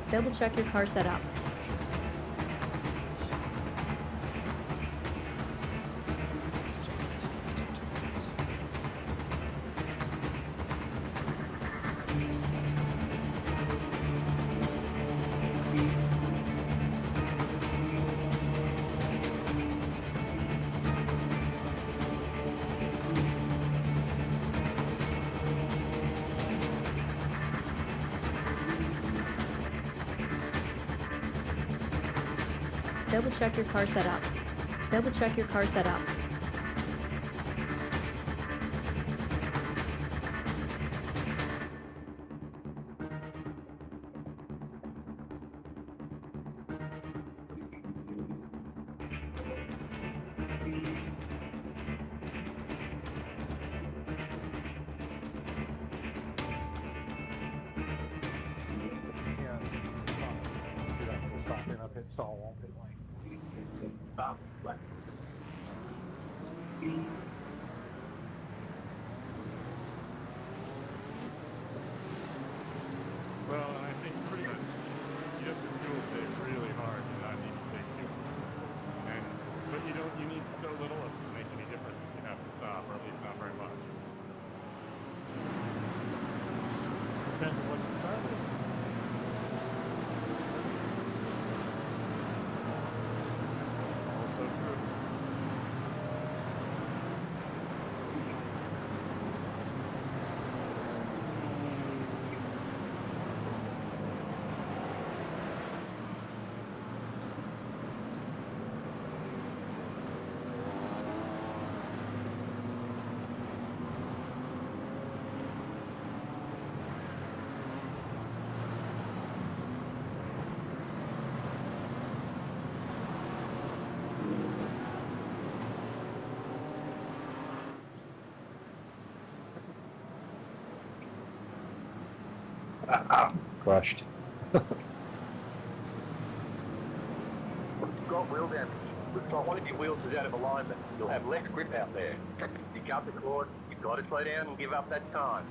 Double check your car setup. Double check your car setup. Double check your car setup. Well, I think pretty much you have to fuel save really hard to not need to take fuel. But you need so little it doesn't make any difference if you have to stop, or at least not very much. Depends on what you start with. Also true. Crushed. You've got wheel damage. Looks like one of your wheels is out of alignment. You'll have less grip out there. You cut the cord, you've got to slow down and give up that time.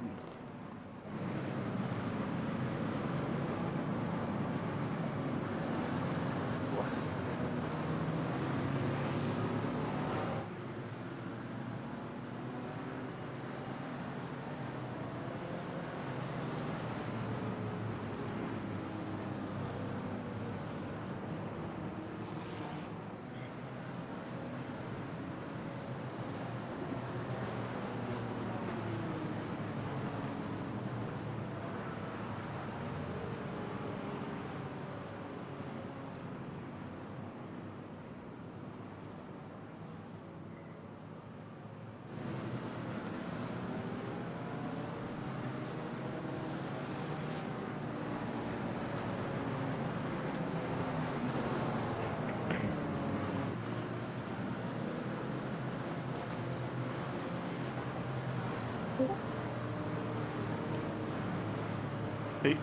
Hey.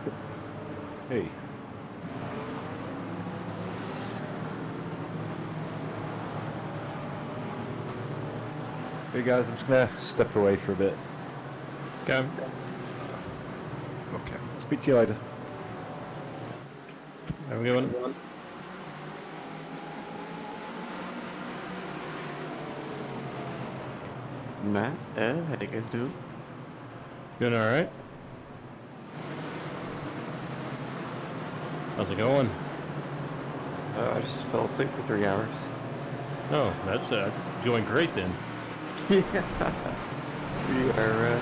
Hey. Hey guys, I'm just gonna step away for a bit. Okay. Okay. Speak to you later. Have a good one. Matt, Ed, how you guys doing? Doing all right. How's it going? I just fell asleep for 3 hours. Oh, that's going great then. Yeah. We are,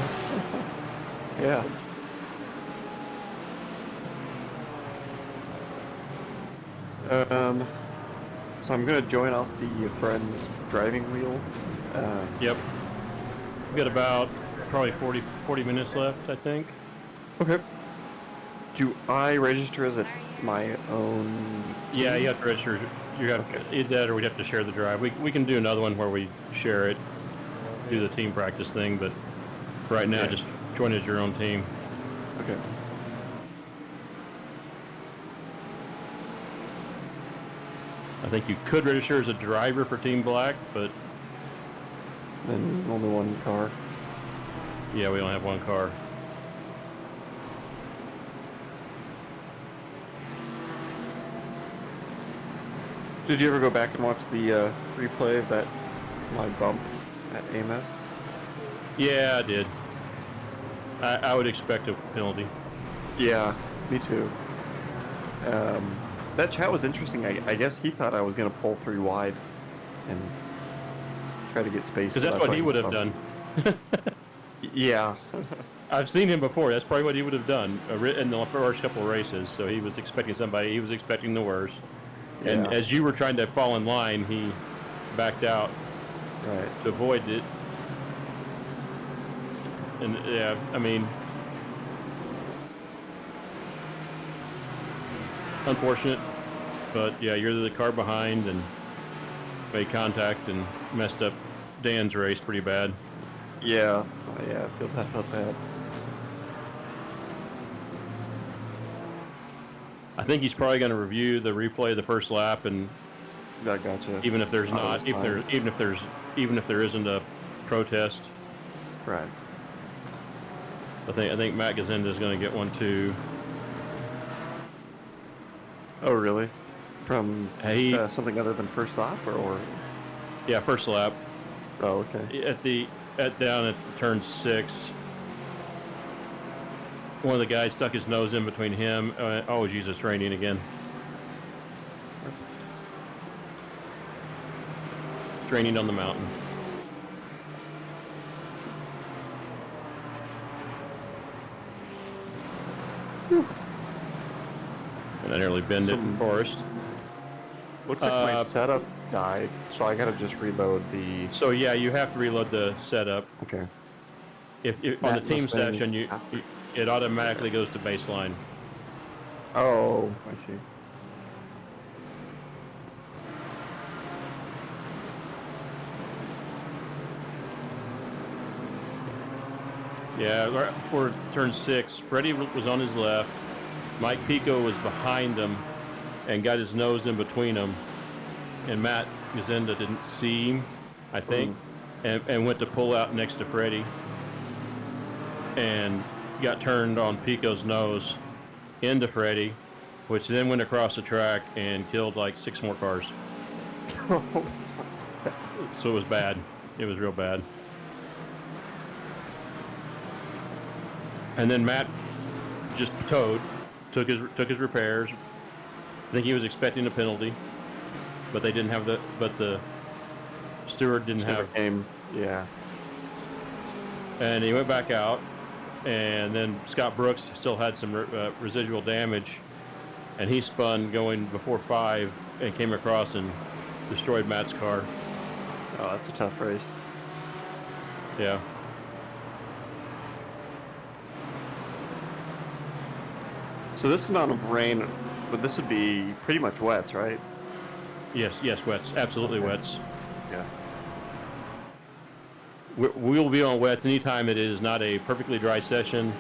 yeah. So I'm gonna join off the friend's driving wheel. Yep. We got about probably 40 minutes left, I think. Okay. Do I register as my own? Yeah, you have to register. You have either that, or we'd have to share the drive. We can do another one where we share it, do the team practice thing. But right now, just join as your own team. Okay. I think you could register as a driver for Team Black, but Then only one car. yeah, we only have one car. Did you ever go back and watch the replay of that my bump at Amos? Yeah, I did. I would expect a penalty. Yeah, me too. That chat was interesting. I guess he thought I was going to pull 3 wide and try to get space. Because that's what he would have done. Yeah. I've seen him before. That's probably what he would have done in the first couple of races. So he was expecting somebody. He was expecting the worst. And Yeah. as you were trying to fall in line, he backed out Right. to avoid it. And yeah, I mean, unfortunate, but yeah, you're the car behind and made contact and messed up Dan's race pretty bad. Yeah. Yeah, I feel bad about that. I think he's probably going to review the replay of the first lap, and I gotcha. even if there's Oh, not, that's fine. even if there isn't a protest, Right. I think Matt Gazenda is going to get one too. Oh, really? From He something other than first lap, or? yeah, first lap Oh, okay. down at turn 6. One of the guys stuck his nose in between him. Oh, Jesus, it's raining again. It's raining on the mountain. And I nearly bend it in forest. Looks like my setup died, so I gotta just reload the. So yeah, you have to reload the setup. Okay. If on the That team must have been session, after. it automatically goes to baseline. Oh, I see. Yeah, right before turn 6, Freddie was on his left. Mike Pico was behind him and got his nose in between them. And Matt Gazenda didn't see him, I think, and went to pull out next to Freddie. And got turned on Pico's nose into Freddie, which then went across the track and killed like 6 more cars. So it was bad. It was real bad. And then Matt just took his repairs. I think he was expecting a penalty, but they didn't have the steward didn't have. Game. Yeah. And he went back out, and then Scott Brooks still had some residual damage, and he spun going before 5 and came across and destroyed Matt's car. Oh, that's a tough race. Yeah. So this amount of rain, but this would be pretty much wets, right? Yes, wets. Absolutely Okay. wets. Yeah. We'll be on wets anytime it is not a perfectly dry session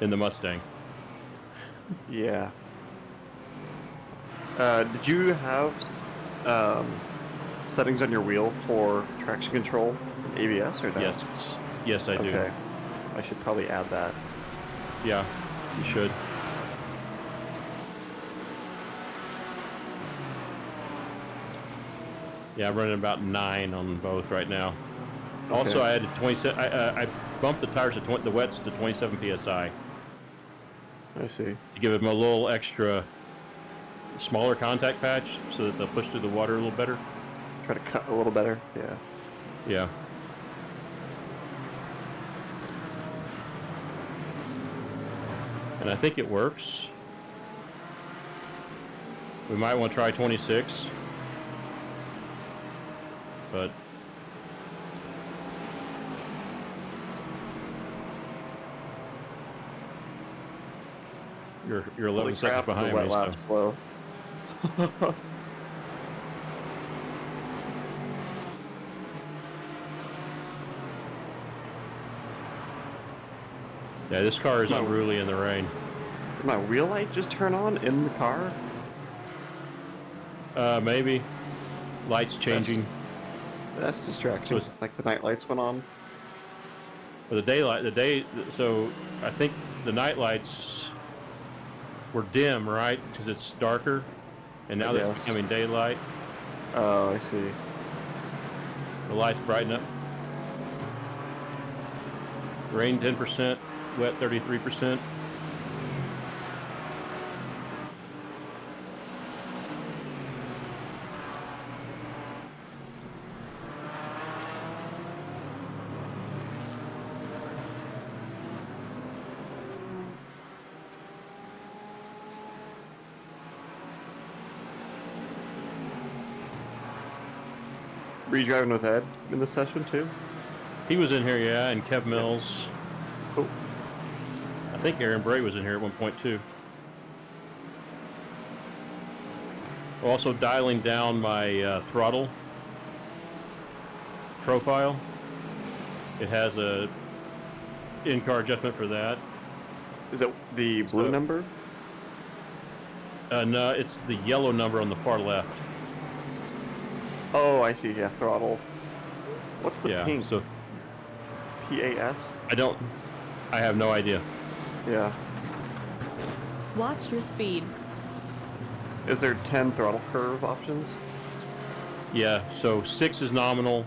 in the Mustang. Yeah. Did you have settings on your wheel for traction control, ABS, or no? Yes, I do. Okay. I should probably add that. Yeah, you should. Yeah, I'm running about 9 on both right now. Okay. Also, I added 27. I bumped the tires to the wets to 27 psi I see. to give them a little extra smaller contact patch so that they'll push through the water a little better. Try to cut a little better. Yeah. Yeah. And I think it works. We might want to try 26. But you're 11 Holy seconds crap, it's a behind wet me. lap slow. Yeah, this car is No. unruly in the rain. Did my wheel light just turn on in the car? Maybe lights changing. That's distracting. So it's- like the night lights went on. But so I think the night lights were dim, right? Because it's darker. And now I that it's guess. becoming daylight, Oh, I see. the lights brighten up. Rain 10%, wet 33%. Were you driving with Ed in the session too? He was in here, yeah, and Kev Mills. Cool. I think Aaron Bray was in here at one point too. Also dialing down my throttle profile. It has a in-car adjustment for that. Is it the blue So- number? No, it's the yellow number on the far left. Oh, I see. Yeah, throttle. What's the Yeah, pink? so PAS? I have no idea. Yeah. Watch your speed. Is there 10 throttle curve options? Yeah, so 6 is nominal,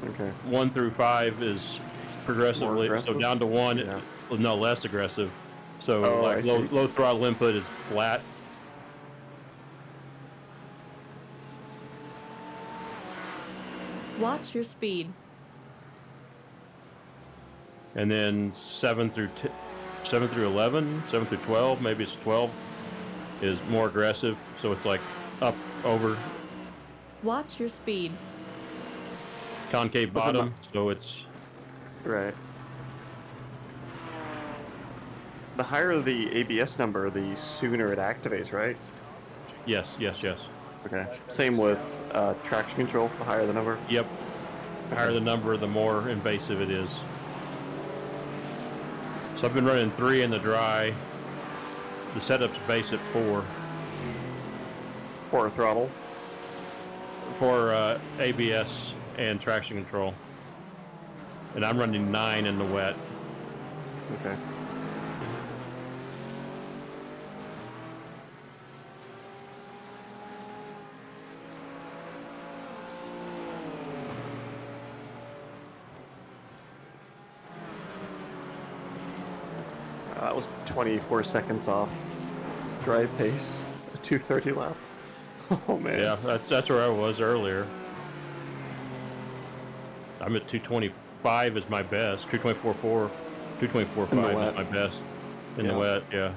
Okay. 1 through 5 is progressively, so aggressive? down to 1, Yeah. well, no, less aggressive. So Oh, I like see. low throttle input is flat. Watch your speed. And then 7 through 11, 7 through 12, maybe it's 12, is more aggressive. So it's like up, over, Watch your speed. concave But they're bottom. So it's, Right. The higher the ABS number, the sooner it activates, right? yes. Okay. Same with traction control. The higher the number. Yep. The higher the number, the more invasive it is. So I've been running 3 in the dry. The setup's base at 4 For a throttle. for ABS and traction control. And I'm running 9 in the wet. Okay. That was 24 seconds off dry pace, a 230 lap. Oh man. Yeah, that's where I was earlier. I'm at 225 is my best. 224.4, 224.5 In the is wet. my best in the Yeah. wet. Yeah,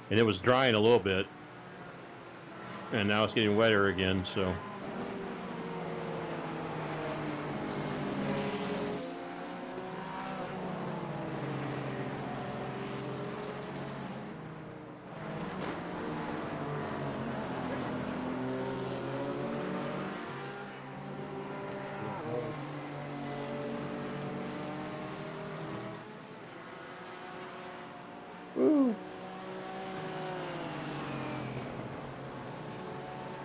and it was drying a little bit, and now it's getting wetter again. So Woo.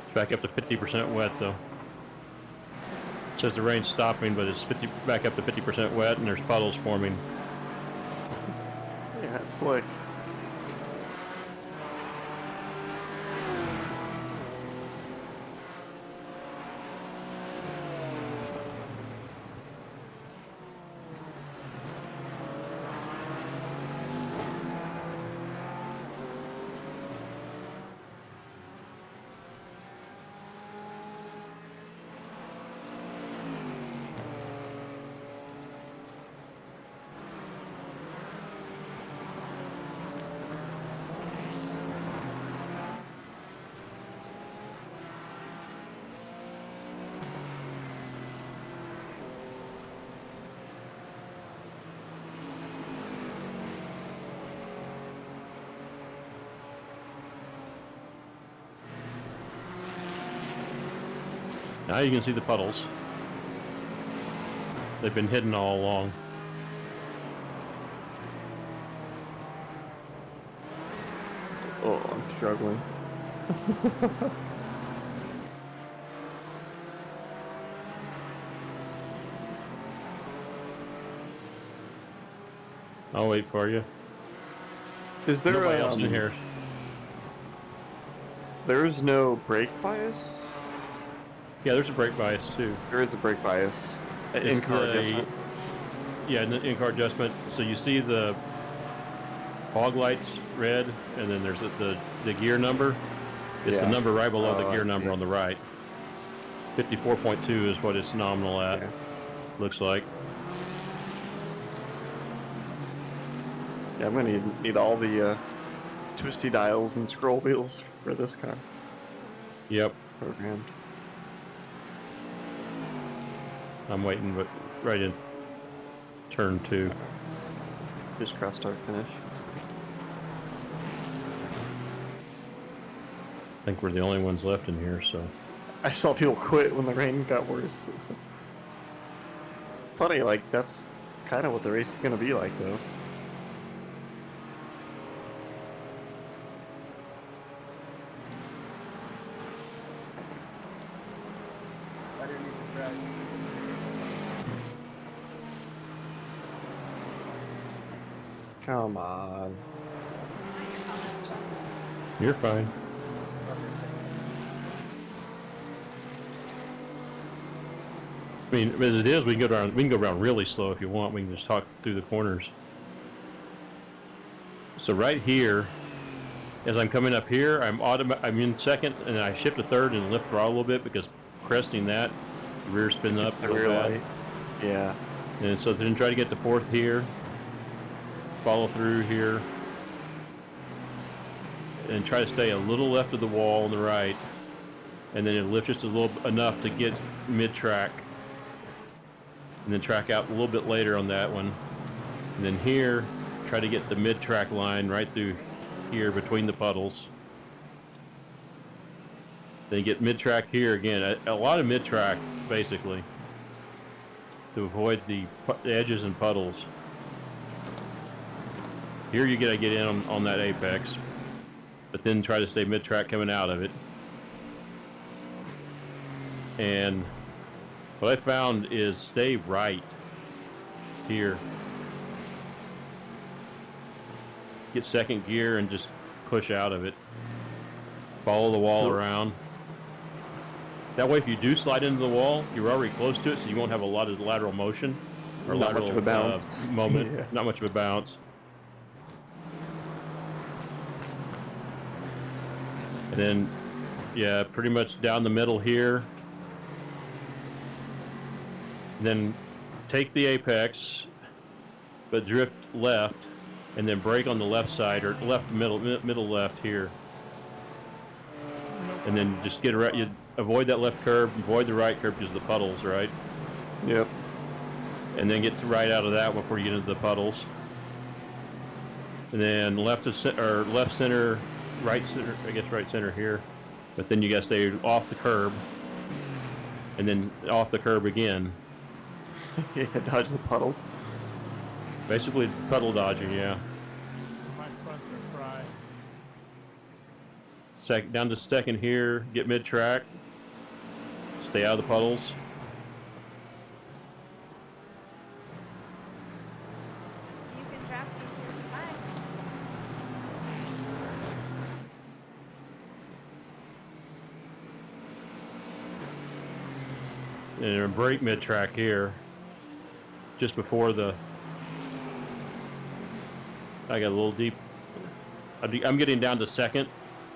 it's back up to 50% wet though. It says the rain's stopping, but it's back up to 50% wet, and there's puddles forming. Yeah, it's slick. Now you can see the puddles. They've been hidden all along. Oh, I'm struggling. I'll wait for you. Is there Nobody else in here. There's no brake bias? Yeah, there's a brake bias too. There is a brake bias. It's In-car the- adjustment. Yeah, in-car adjustment. So you see the fog lights red, and then there's the gear number. It's the Yeah. number right below the Oh, gear I number see. on the right. 54.2 is what it's nominal at. Yeah. Looks like. Yeah, I'm gonna need all the twisty dials and scroll wheels for this car Yep. programmed. I'm waiting, but right in turn 2. Just cross start finish. I think we're the only ones left in here, so. I saw people quit when the rain got worse. Funny, like that's kind of what the race is gonna be like, though. Come on. You're fine. I mean, as it is, we can go around really slow if you want. We can just talk through the corners. So right here, as I'm coming up here, I'm in second, and I shift to third and lift throttle a little bit because cresting that, rear spin up It's the real rear bad. light. Yeah. And so then try to get to fourth here, follow through here, and try to stay a little left of the wall on the right, and then it'll lift just a little enough to get mid-track, and then track out a little bit later on that one, and then here try to get the mid-track line right through here between the puddles. Then get mid-track here again, a lot of mid-track basically, to avoid the edges and puddles. Here you gotta get in on that apex, but then try to stay mid-track coming out of it. And what I found is stay right here. Get second gear and just push out of it. Follow the wall around. That way if you do slide into the wall, you're already close to it, so you won't have a lot of lateral motion or Not lateral much of a bounce. moment. Yeah. Not much of a bounce. And then, yeah, pretty much down the middle here. And then take the apex, but drift left, and then brake on the left side, or left middle left here. And then just get around, you avoid that left curb, avoid the right curb because of the puddles, right? Yep. And then get to right out of that before you get into the puddles. And then left center, right center, I guess right center here. But then you gotta stay off the curb, and then off the curb again. Yeah, dodge the puddles. Basically puddle dodging, yeah. My fronts are fried. Down to second here, get mid-track. Stay out of the puddles. You can drop me 45. And then brake mid-track here. Just before the... I got a little deep. I'm getting down to second,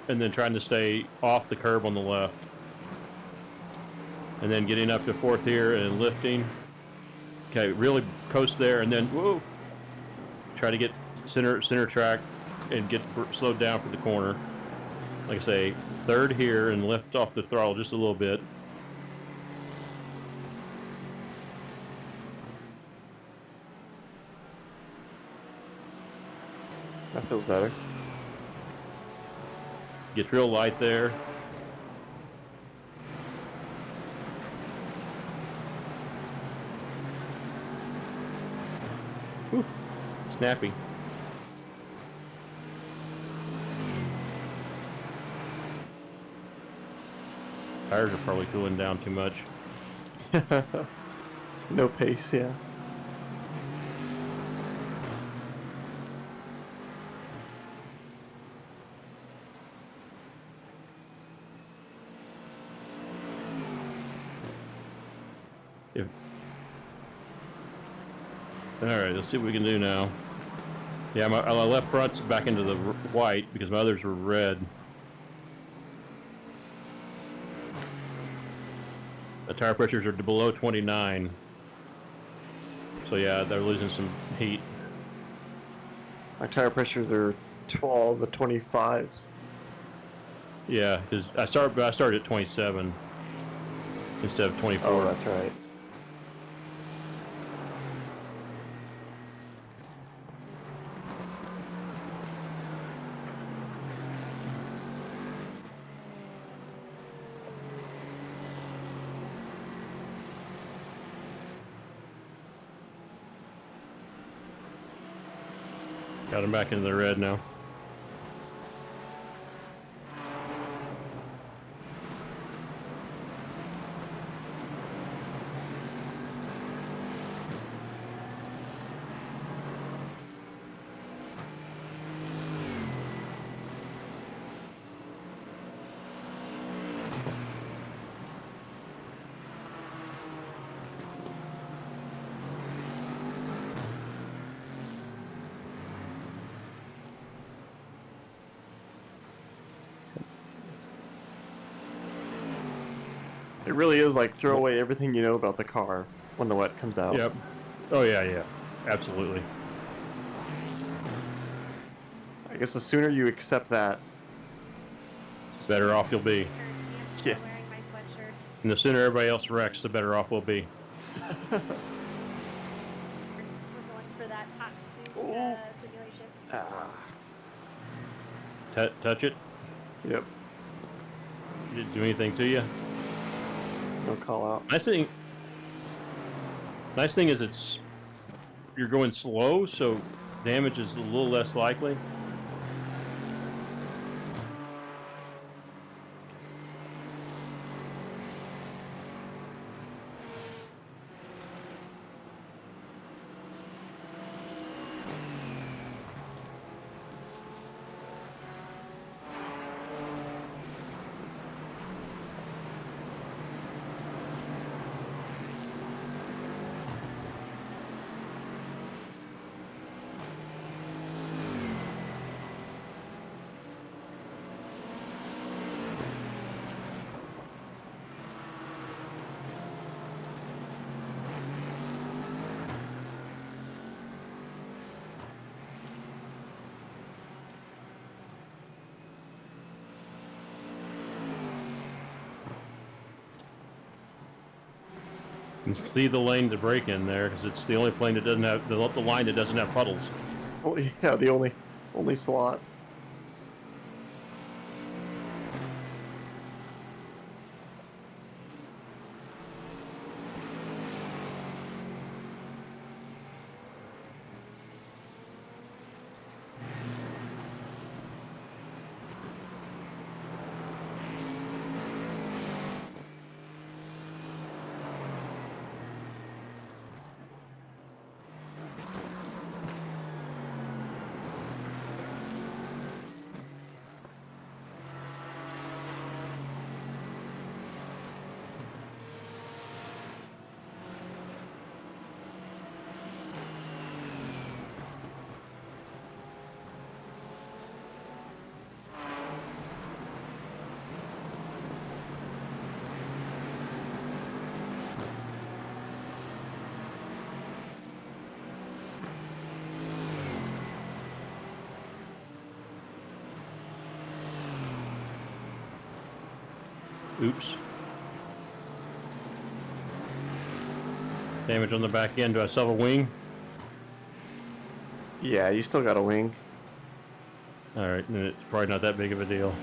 and then trying to stay off the curb on the left. And then getting up to fourth here and lifting. Okay, really coast there, and then whoa. Try to get center track and get slowed down for the corner. Like I say, third here and lift off the throttle just a little bit. That feels better. Gets real light there. Whew. Snappy. Tires are probably cooling down too much. No pace, yeah. If all right, let's see what we can do now. Yeah, my left front's back into the white because my others were red. The tire pressures are below 29. So yeah, they're losing some heat. My tire pressures are 12 to 25s. Yeah, because I started at 27 instead of 24. Oh, that's right. Got him back into the red now. It really is like throw away everything you know about the car when the wet comes out. Yep. Oh yeah, absolutely. I guess the sooner you accept that, Better off you'll be. Yeah. Wearing my sweatshirt. And the sooner everybody else wrecks, the better off we'll be. We're going for that hot suit Oh. simulation. Touch it? Yep, Did it do anything to you? no call out. Nice thing is you're going slow, so damage is a little less likely. You can see the lane to brake in there because it's the only plane that doesn't have the line that doesn't have puddles. Well, yeah, the only slot. Oops. Damage on the back end. Do I still have a wing? Yeah, you still got a wing. Alright, then it's probably not that big of a deal.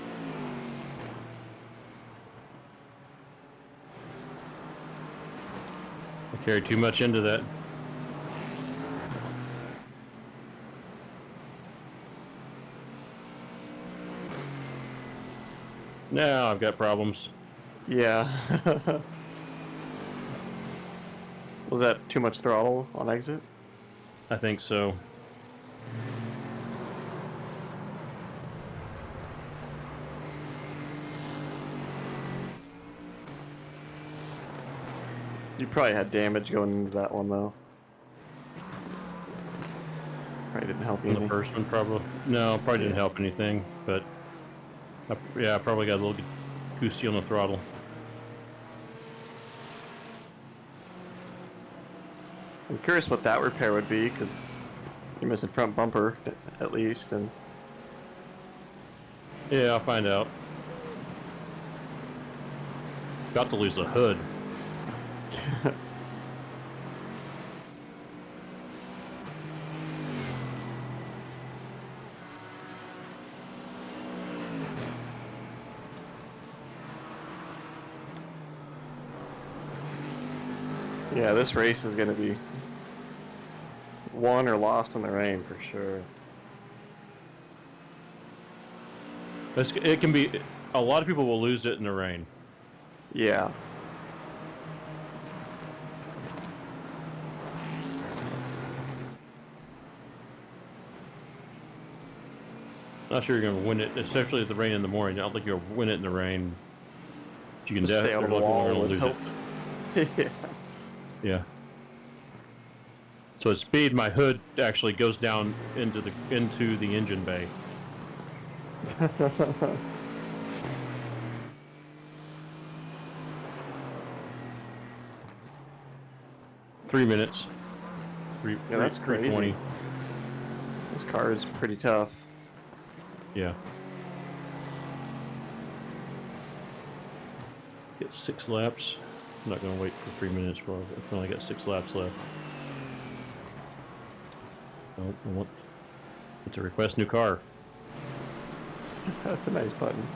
I carried too much into that. Now I've got problems. Yeah. Was that too much throttle on exit? I think so. You probably had damage going into that one though. Probably didn't help you On the any. first one, probably. No, probably didn't Yeah. help anything, but yeah, I probably got a little goosey on the throttle. I'm curious what that repair would be, because you're missing front bumper at least, and Yeah, I'll find out. About to lose the hood. yeah, this race is going to be won or lost in the rain for sure. It can be. A lot of people will lose it in the rain. Yeah. Not sure you're going to win it, especially with the rain in the morning. I don't think you'll win it in the rain. You can Just stay on definitely. the A lot wall of people are would going to lose help. Yeah. it. Yeah. So at speed, my hood actually goes down into the engine bay. 3 minutes. Yeah, that's crazy. 3:20. This car is pretty tough. Yeah. Get 6 laps. I'm not going to wait for 3 minutes. Probably. I've only got 6 laps left. Oh, I want to request new car. That's a nice button.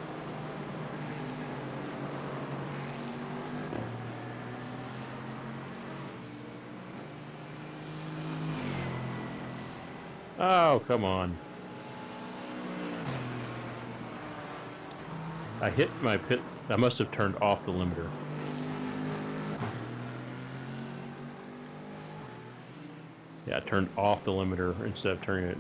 Oh, come on. I hit my pit. I must have turned off the limiter. Yeah, I turned off the limiter instead of turning it.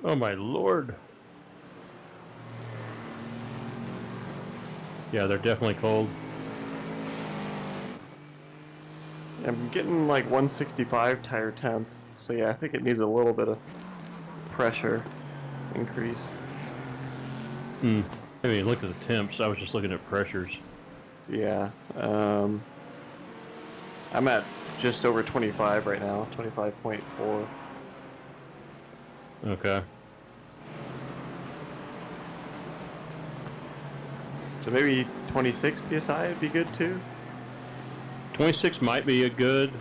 Oh my lord. Yeah, they're definitely cold. I'm getting like 165 tire temp, so yeah, I think it needs a little bit of pressure increase. I haven't even looked at the temps. I was just looking at pressures. Yeah, I'm at just over 25 right now, 25.4. Okay. So maybe 26 psi would be good too. 26 might be a good.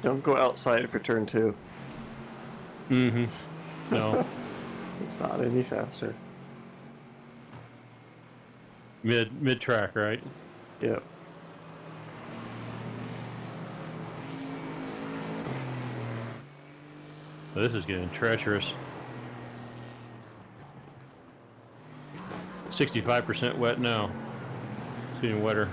Don't go outside for turn 2. No. It's not any faster. mid track, right? Yep. This is getting treacherous. 65% wet now. It's getting wetter.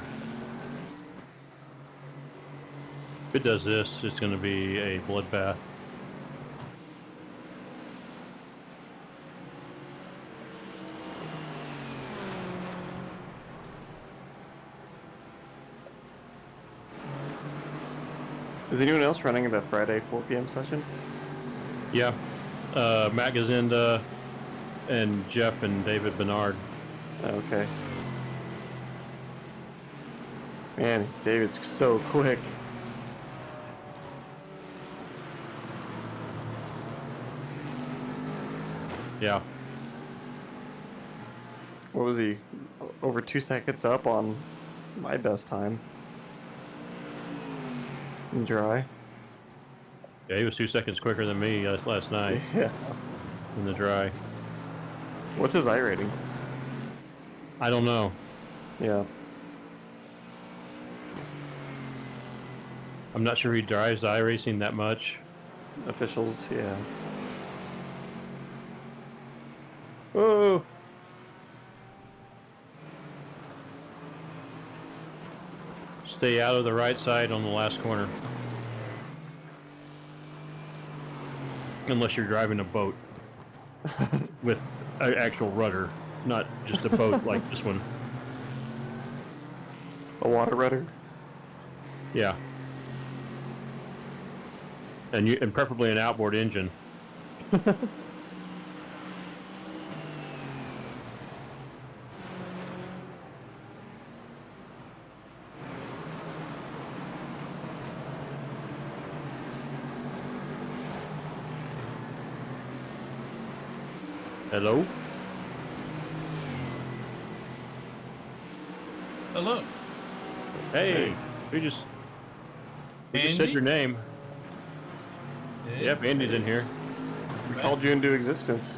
If it does this, it's going to be a bloodbath. Is anyone else running the Friday 4 p.m. session? Yeah. Matt Gazinda and Jeff and David Bernard. Okay. Man, David's so quick. Yeah. What was he? Over 2 seconds up on my best time. In dry. Yeah, he was 2 seconds quicker than me last night Yeah. in the dry. What's his iRating? I don't know. Yeah. I'm not sure he drives iRacing that much. Officials, yeah. Oh. Stay out of the right side on the last corner. Unless you're driving a boat with an actual rudder, not just a boat like this one. A water rudder? Yeah. And preferably an outboard engine. Hello? Hello. Hey, we just said Andy? your name. Yeah. Yep, Andy's in here. We called you into existence.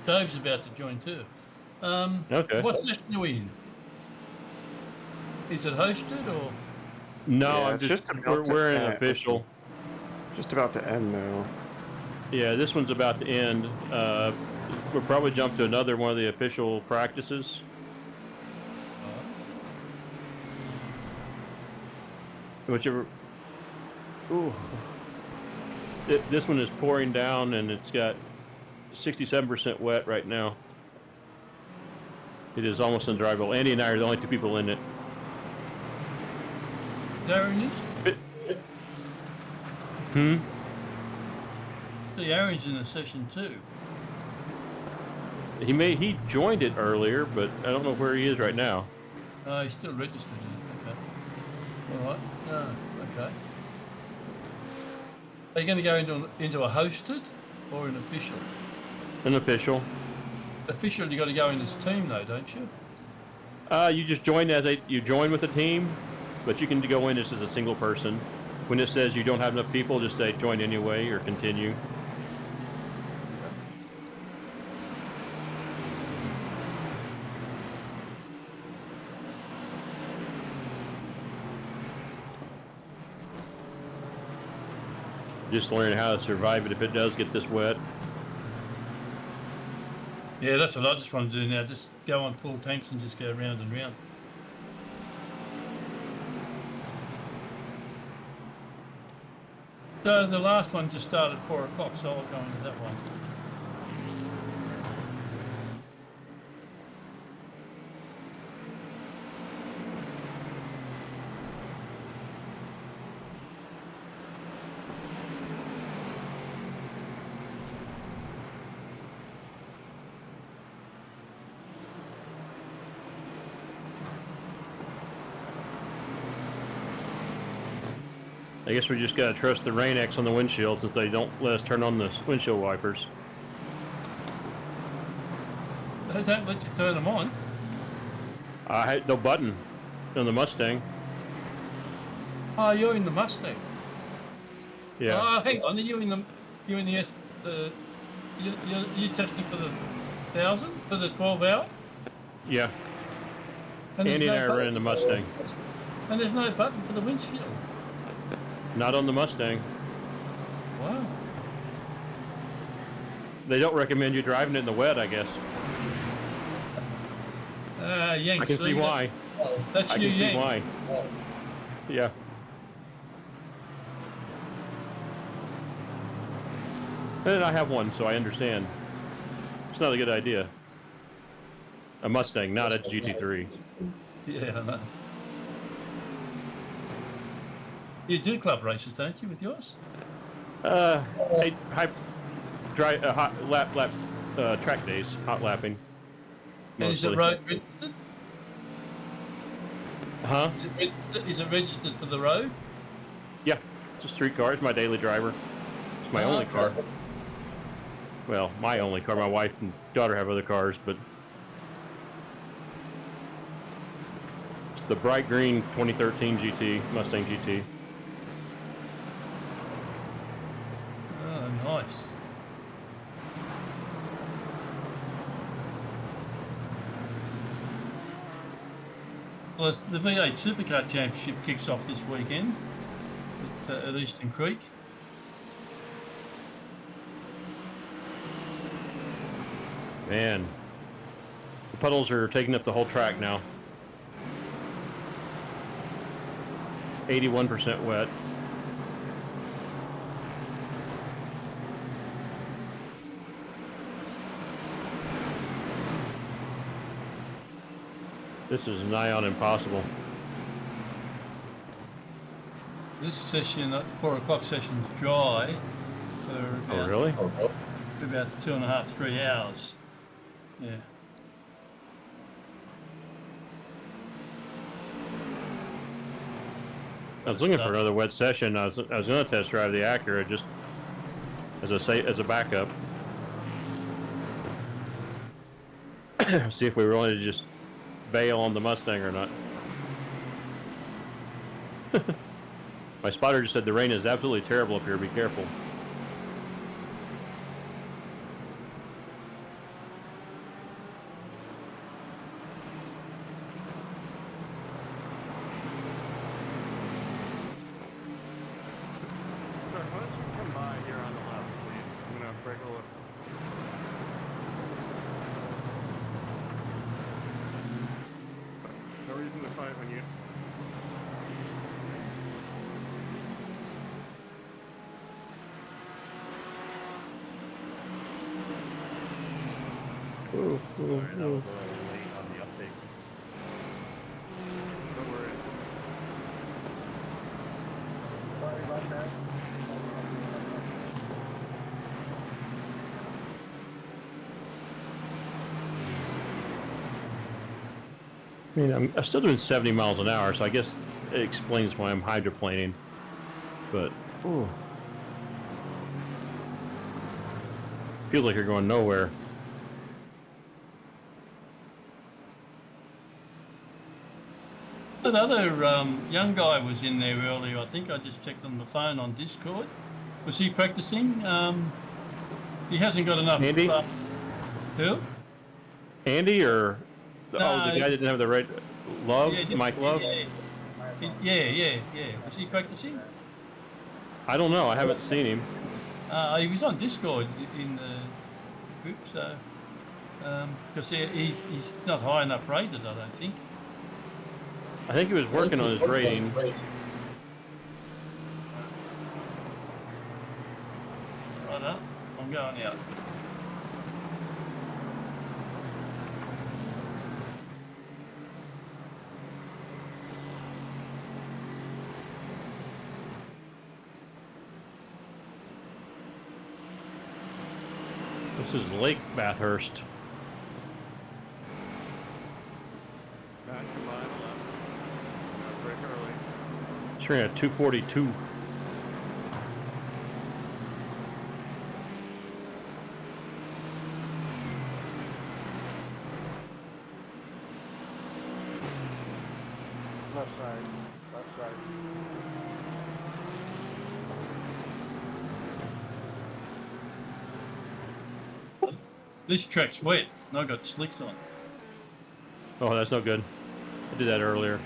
Dave's about to join too. Okay. What session are we in? Is it hosted or? No, Yeah, I'm it's just, just about to we're in end. official. Just about to end now. Yeah, this one's about to end. We'll probably jump to another one of the official practices. Whichever. Ooh. This one is pouring down and it's got 67% wet right now. It is almost undrivable. Andy and I are the only two people in it. Darren is? Hmm? See, Aaron's in a session too. He joined it earlier, but I don't know where he is right now. He's still registered in it. Okay. All right. No. Okay. Are you going to go into a hosted or an official? An official. Official, you got to go in as a team though, don't you? You just join you join with a team, but you can go in just as a single person. When it says you don't have enough people, just say join anyway or continue. Just learning how to survive it if it does get this wet. Yeah, that's what I just want to do now. Just go on full tanks and just go round and round. So the last one just started at 4 o'clock, so I'll go into that one. I guess we just gotta trust the Rain X on the windshield since they don't let us turn on the windshield wipers. They don't let you turn them on. I had no button on the Mustang. Oh, you're in the Mustang. Yeah. Oh, hang on. Are you in the you're testing for the 1,000 for the 12 hour? Yeah. And there's Andy and I no are button. running the Mustang. And there's no button for the windshield. Not on the Mustang. Wow. They don't recommend you driving it in the wet, I guess. Yank. I can see why. That's I you, can see Yank. why. Yeah. And I have one, so I understand. It's not a good idea. A Mustang, not a GT3. Yeah, I know. You do club races, don't you, with yours? Hot lap track days, hot lapping. And is it Mostly. road registered? Huh? Is it registered for the road? Yeah, it's a street car. It's my daily driver. It's my only car. Well, my only car. My wife and daughter have other cars, but it's the bright green 2013 GT, Mustang GT. Oh, nice. Well, the V8 Supercar Championship kicks off this weekend at Eastern Creek. Man, the puddles are taking up the whole track now. 81% wet. This is nigh on impossible. This session, 4 o'clock session's dry for about, Oh, really? for about 2.5, 3 hours. Yeah. I was looking for another wet session. I was going to test drive the Acura just as a backup. See if we were willing to just bail on the Mustang or not. My spotter just said the rain is absolutely terrible up here. Be careful. Sir, why don't you come by here on the left, please? I'm gonna break a look. No reason to fight when you. Ooh, Sorry, ooh, that ooh. was a little late on the update. Don't worry. Sorry about that. I mean, I'm still doing 70 miles an hour, so I guess it explains why I'm hydroplaning. But, ooh. Feels like you're going nowhere. Another young guy was in there earlier. I think I just checked on the phone on Discord. Was he practicing? He hasn't got enough. Andy? Who? Andy or No, the guy that didn't have the right Love? Yeah, Mike Love? Yeah. Was he practicing? I don't know. I haven't seen him. He was on Discord in the group, so because he's not high enough rated, I don't think. I think he was working on his rating. Right up. I'm going out. This is Lake Bathurst. Back to line 11. Gonna break early. Sure, at 242. Left side. Left side. This track's wet, and I got slicks on. Oh, that's no good. I did that earlier.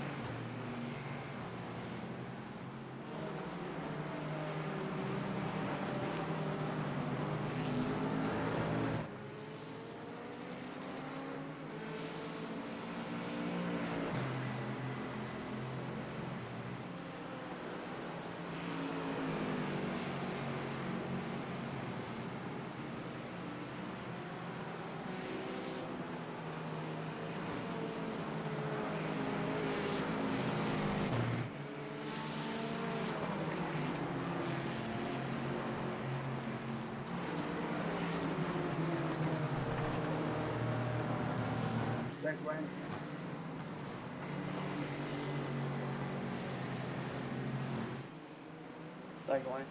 Tagline.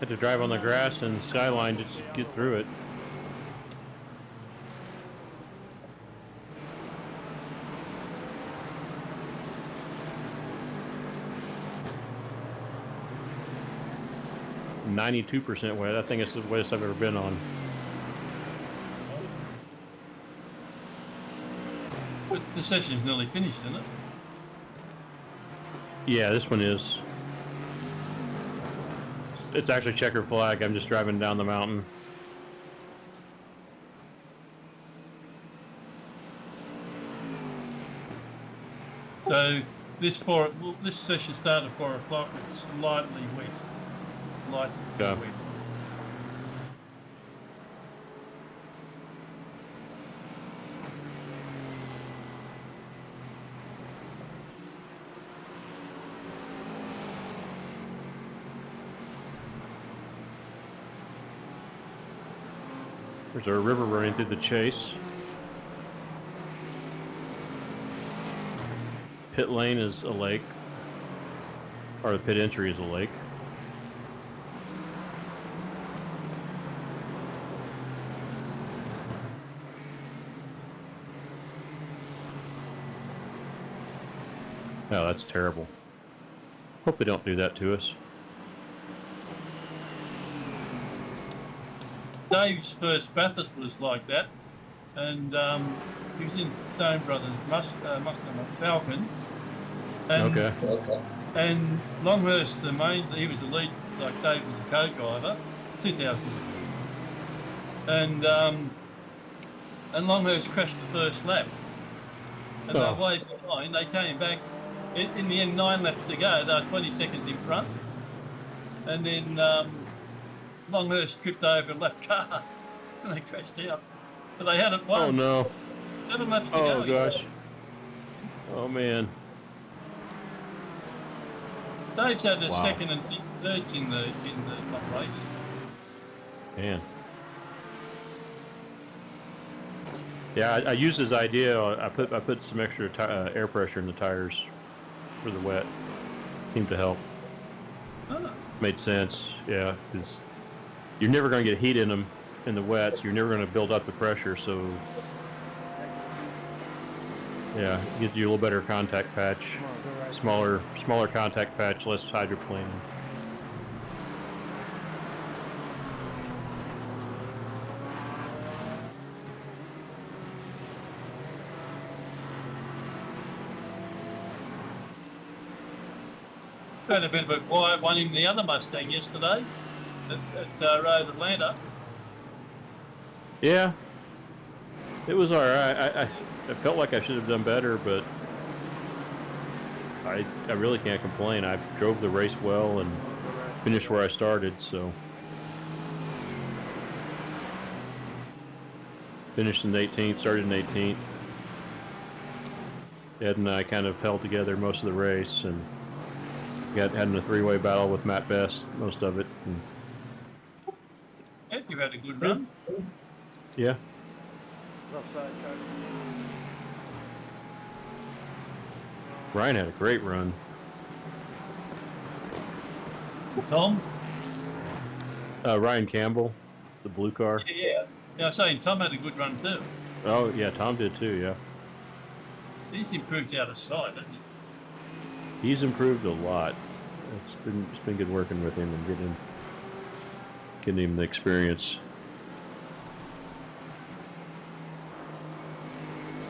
Had to drive on the grass and skyline just to get through it. %92 wet. I think it's the wettest I've ever been on. But the session's nearly finished, isn't it? Yeah, this one is. It's actually checkered flag. I'm just driving down the mountain. So this session started at 4 o'clock. It's slightly wet. Slightly Yeah. wet. There's a river running through the chase. Pit lane is a lake, or the pit entry is a lake. Oh, that's terrible. Hope they don't do that to us. Dave's first Bathurst was like that, and he was in Stone Brothers Mustang Falcon, and and Longhurst he was the lead, like Dave was the co-driver, 2000, and Longhurst crashed the first lap, and they're way behind. They came back. In the end, 9 laps to go. They were 20 seconds in front, and then Longhurst tripped over a lap car and they crashed out. But they hadn't won. Oh no. 7 laps to go. Oh gosh. Oh man. Dave's had the Wow. second and third in the race. Man. Yeah, I used his idea. I put some extra air pressure in the tires for the wet. Seemed to help. Ah. Made sense. Yeah, because you're never going to get heat in them in the wet, so you're never going to build up the pressure. So yeah, it gives you a little better contact patch, smaller contact patch, less hydroplaning. Had a bit of a quiet one in the other Mustang yesterday at Road Atlanta. Yeah, it was all right. I felt like I should have done better, but I really can't complain. I drove the race well and finished where I started, so finished in 18th, started in 18th. Ed and I kind of held together most of the race, and had in a 3-way battle with Matt Best most of it. And Ed, you had a good run. yeah. Ryan had a great run. Tom? Ryan Campbell, the blue car. Yeah. I was saying Tom had a good run too. Oh yeah, Tom did too. Yeah, He's improved out of sight, hasn't he? he's improved a lot. It's been good working with him and getting him the experience.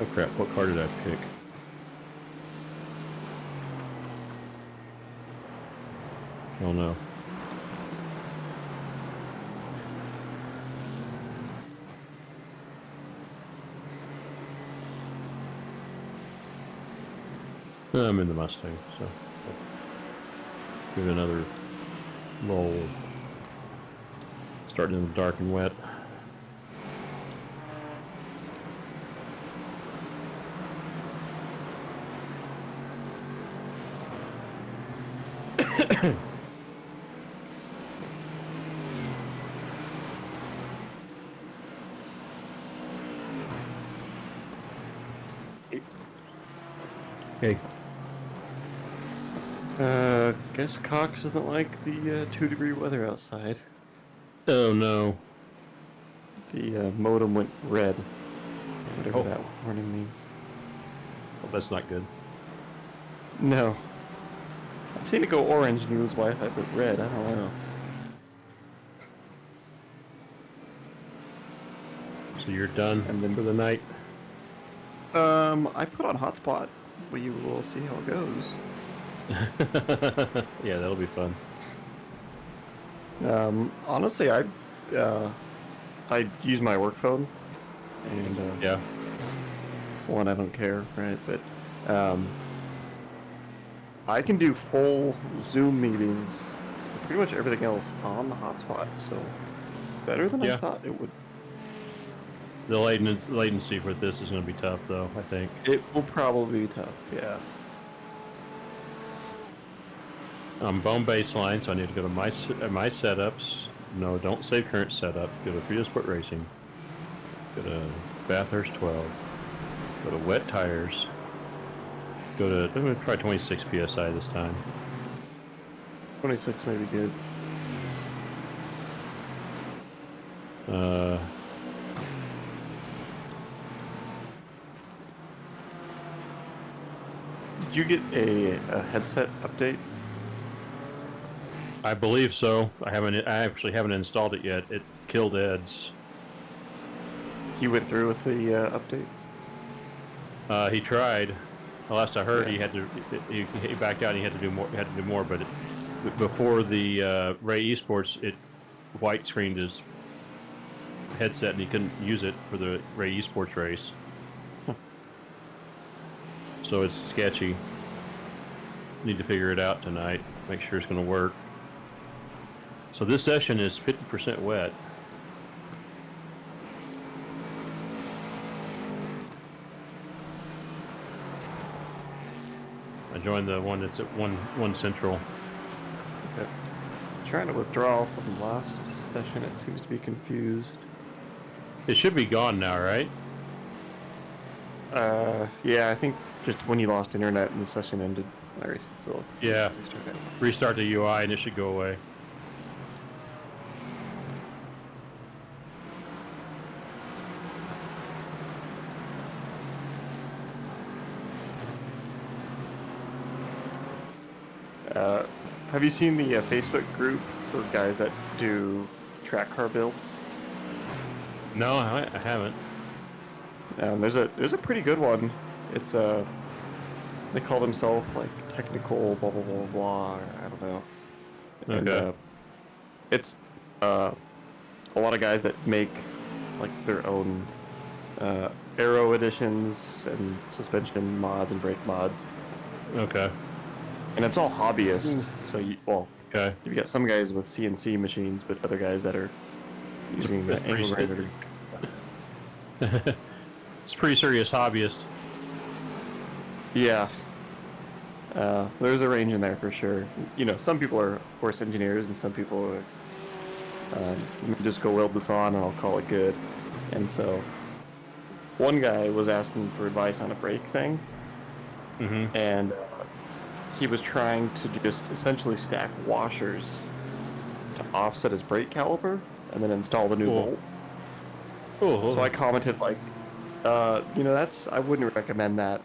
Oh crap! What car did I pick? Oh no. I'm in the Mustang, so give it another roll of starting in the dark and wet. Hey. Guess Cox doesn't like the 2-degree weather outside. Oh no. The modem went red, whatever Oh. that warning means. Well, that's not good. No. I've seen it go orange and use Wi-Fi, but red, I don't know. So you're done And then- for the night? I put on hotspot. We will see how it goes. Yeah, that'll be fun. Honestly, I use my work phone, and Yeah. one, I don't care, right? But I can do full Zoom meetings, pretty much everything else on the hotspot, so it's better than Yeah. I thought it would. The latency for this is going to be tough, though, I think. It will probably be tough, yeah. I'm bone baseline, so I need to go to my setups. No, don't save current setup. Go to Fritosport Racing. Go to Bathurst 12. Go to wet tires. Go to, I'm going to try 26 PSI this time. 26 may be good. Did you get a headset update? I believe so. I actually haven't installed it yet. It killed Ed's. He went through with the update? He tried. The last I heard, Yeah. he had to. He backed out. And he had to do more. Had to do more. But before the Ray Esports, it white screened his headset, and he couldn't use it for the Ray Esports race. So it's sketchy. Need to figure it out tonight. Make sure it's going to work. So this session is 50% wet. I joined the one that's at one central. Okay. Trying to withdraw from last session, it seems to be confused. It should be gone now, right? Yeah, I think just when you lost internet and the session ended, so Yeah. restart it. Restart the UI and it should go away. Have you seen the Facebook group for guys that do track car builds? No, I haven't. There's a pretty good one. It's they call themselves like technical blah blah blah blah. I don't know. And, Okay. it's a lot of guys that make like their own aero editions and suspension mods and brake mods, Okay. and it's all hobbyist. Mm. So Okay. you've got some guys with CNC machines, but other guys that are using the That's pretty angle grinder. It's a pretty serious hobbyist. Yeah. There's a range in there for sure. You know, some people are, of course, engineers, and some people are, let me just go weld this on and I'll call it good. And so, one guy was asking for advice on a brake thing, Mm-hmm. and he was trying to just essentially stack washers to offset his brake caliper and then install the new Cool. bolt. Cool. So I commented like, I wouldn't recommend that,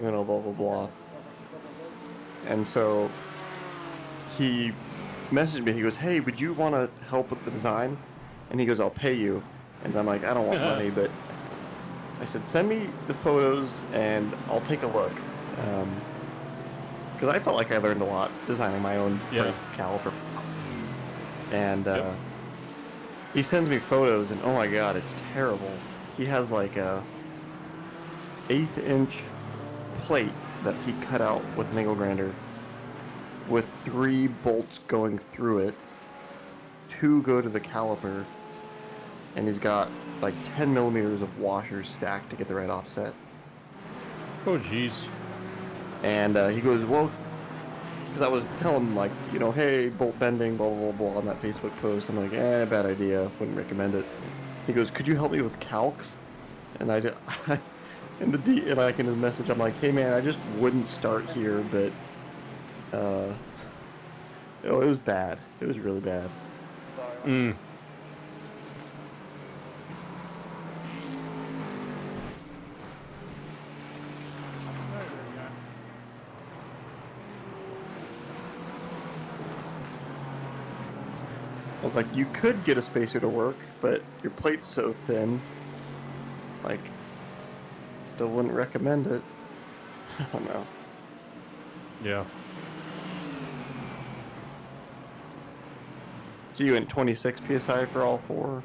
blah, blah, blah. And so he messaged me, he goes, hey, would you want to help with the design? And he goes, I'll pay you. And I'm like, I don't want money, but I said, send me the photos and I'll take a look. Because I felt like I learned a lot designing my own brake caliper. And he sends me photos, and oh my god, it's terrible. He has like a 1/8-inch plate that he cut out with an angle grinder with 3 bolts going through it. 2 go to the caliper, and he's got like 10 millimeters of washers stacked to get the right offset. Oh, jeez. And he goes, well, because I was telling him, like, hey, bolt bending, blah, blah, blah, on that Facebook post. I'm like, bad idea, wouldn't recommend it. He goes, could you help me with calcs? And in his message, I'm like, hey, man, I just wouldn't start here, but Oh, it was bad. It was really bad. Mm. There we go. I was like, you could get a spacer to work, but your plate's so thin. Like, still wouldn't recommend it. I don't know. Yeah. So you went 26 psi for all four?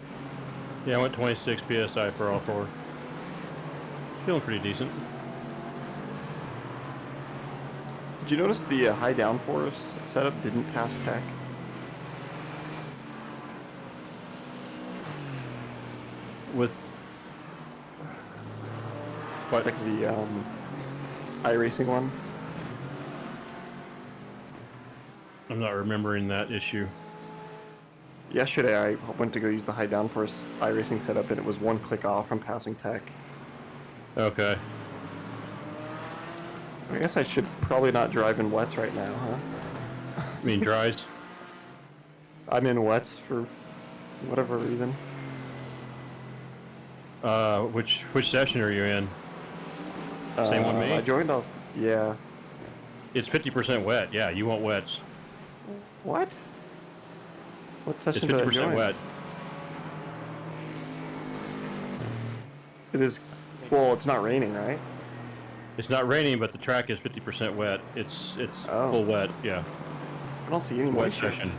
Yeah, I went 26 psi for all four. It's feeling pretty decent. Did you notice the high downforce setup didn't pass tech? With what? Like the iRacing one? I'm not remembering that issue. Yesterday I went to go use the high downforce iRacing setup and it was one click off from passing tech. Okay. I guess I should probably not drive in wets right now, huh? I mean dries. I'm in wets for whatever reason. Which session are you in? Same one me? I joined up. Yeah. It's 50% wet. Yeah, you want wets. What? What It's session did I 50% join? wet. It is. Well, it's not raining, right? It's not raining, but the track is 50% wet. It's Oh. full wet. Yeah, I don't see any wet moisture. session.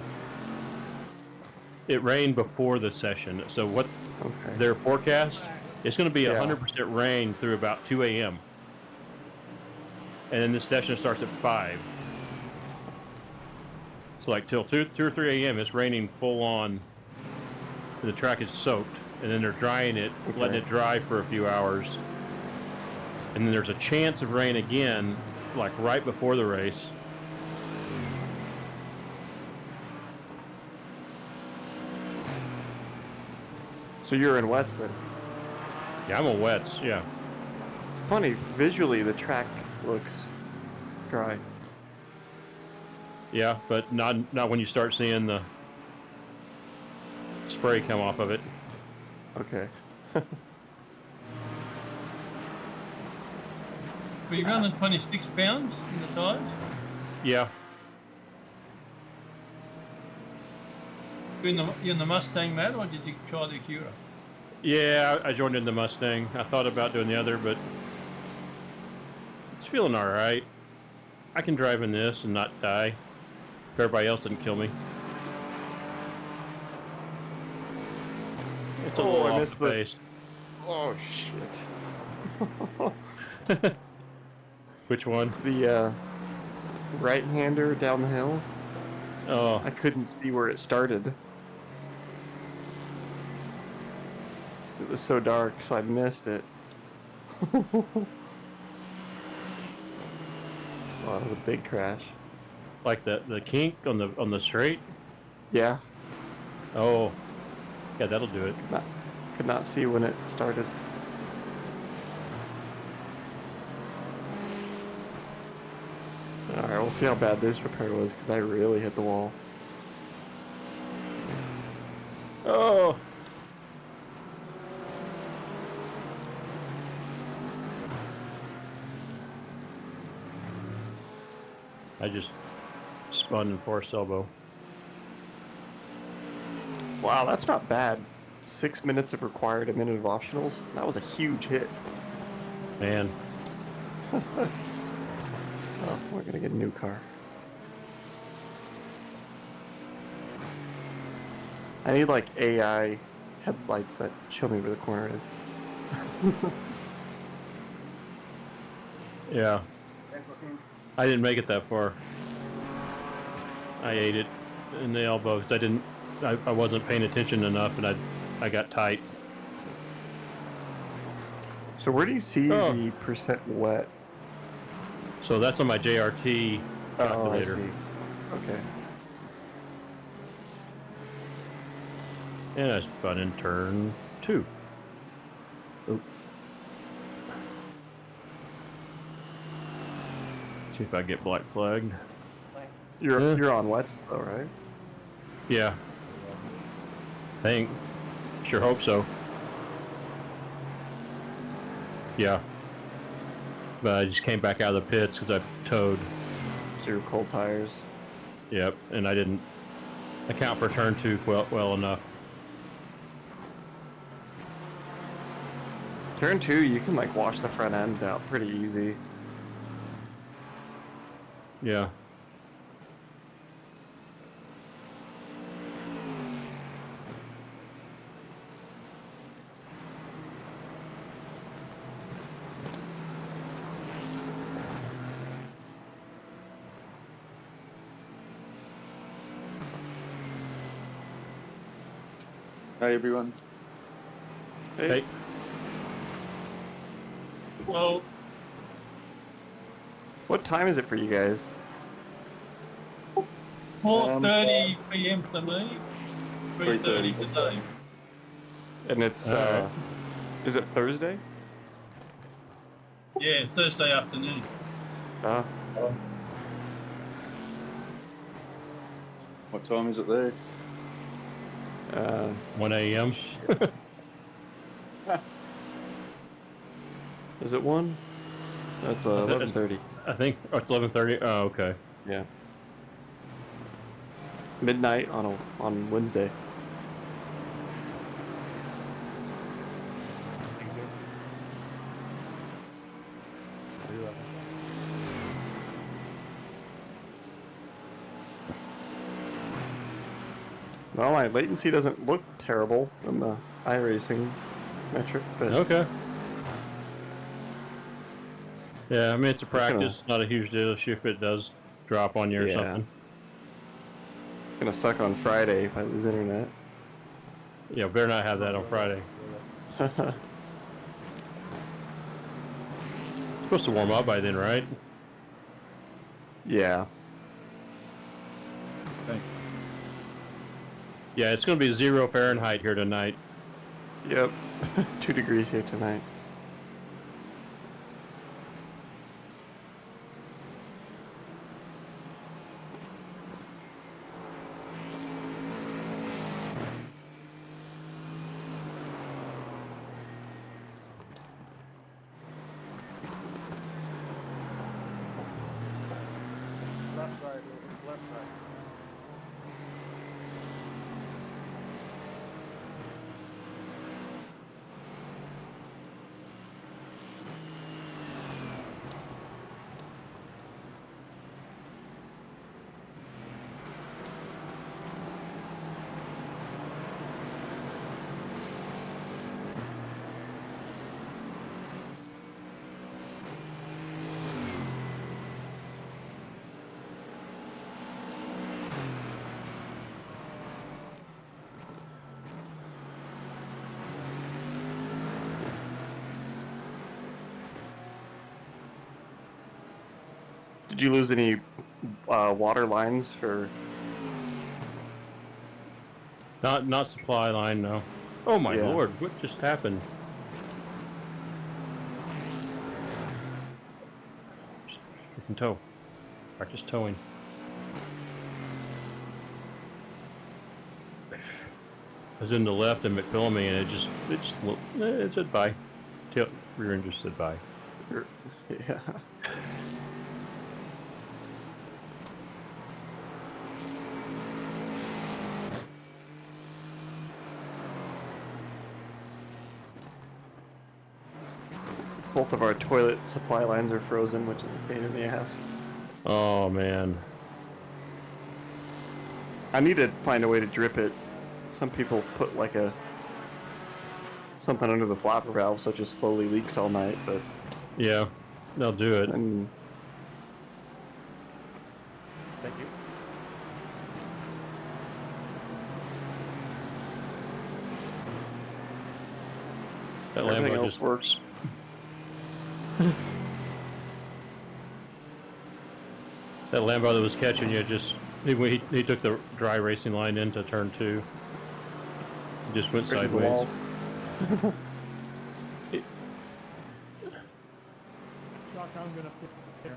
It rained before the session, so what Okay. their forecast? It's going to be Yeah. 100% rain through about 2 a.m. And then the session starts at 5. So like till 2 or 3 a.m. it's raining full on. The track is soaked, and then they're drying it, letting Okay. it dry for a few hours. And then there's a chance of rain again, like right before the race. So you're in wets then? Yeah, I'm on wets, yeah. It's funny. Visually, the track looks dry. Yeah, but not when you start seeing the spray come off of it. Okay. Were you running 26 pounds in the tyres? Yeah. You in the Mustang, Matt, or did you try the Acura? Yeah, I joined in the Mustang. I thought about doing the other, but it's feeling all right. I can drive in this and not die if everybody else didn't kill me. It's a Oh, little I off missed the the- pace. Oh shit. Which one? The right-hander down the hill. Oh, I couldn't see where it started. It was so dark, so I missed it. Wow, that was a big crash. like the kink on the straight. Yeah, Oh, yeah, that'll do it. could not see when it started. Alright, we'll see how bad this repair was, because I really hit the wall. Oh. I just spun in forced elbow. Wow, that's not bad. 6 minutes of required, a minute of optionals. That was a huge hit. Man, Oh, we're gonna get a new car. I need like AI headlights that show me where the corner is. yeah. I didn't make it that far. I ate it in the elbow because I wasn't paying attention enough, and I got tight. So where do you see Oh. the percent wet? So that's on my JRT Oh, I calculator. see. Okay. And I spun in turn 2. Oop. See if I get black flagged. You're on wets though, right? Yeah. Sure hope so. Yeah. But I just came back out of the pits because I towed. So your cold tires. Yep, and I didn't account for turn 2 well enough. Turn 2, you can like wash the front end out pretty easy. Yeah. Hi everyone. Hey. Well, What time is it for you guys? 4:30 p.m. for me. 3:30 today. And it's Alright. is it Thursday? Yeah, Thursday afternoon. Uh, What time is it there? 1 a.m. Is it 1? That's 11:30. I think it's 11:30. Oh, okay. Yeah. Midnight on Wednesday. Well, my latency doesn't look terrible from the iRacing metric, but Okay. Yeah, I mean it's a gonna- practice, not a huge deal if it does drop on you or Yeah. something. it's gonna suck on Friday if I lose internet. Yeah, better not have that on Friday. Supposed to warm up by then, right? Yeah. Yeah, it's going to be 0 Fahrenheit here tonight. Yep. 2 degrees here tonight. Left side, left side. Did you lose any water lines for? Not supply line, no. Oh my Yeah. lord, what just happened? Just freaking tow. Practice towing. I was in the left and McPhillamy and it said bye. Rear end just said bye. Yeah. Both of our toilet supply lines are frozen, which is a pain in the ass. Oh man. I need to find a way to drip it. Some people put like something under the flapper valve so it just slowly leaks all night, but Yeah, they'll do it. and Thank you. That everything Lambo else just works. That Lambo that was catching you he took the dry racing line into turn 2. He just went Right to the sideways. wall. Shock, I'm gonna put there.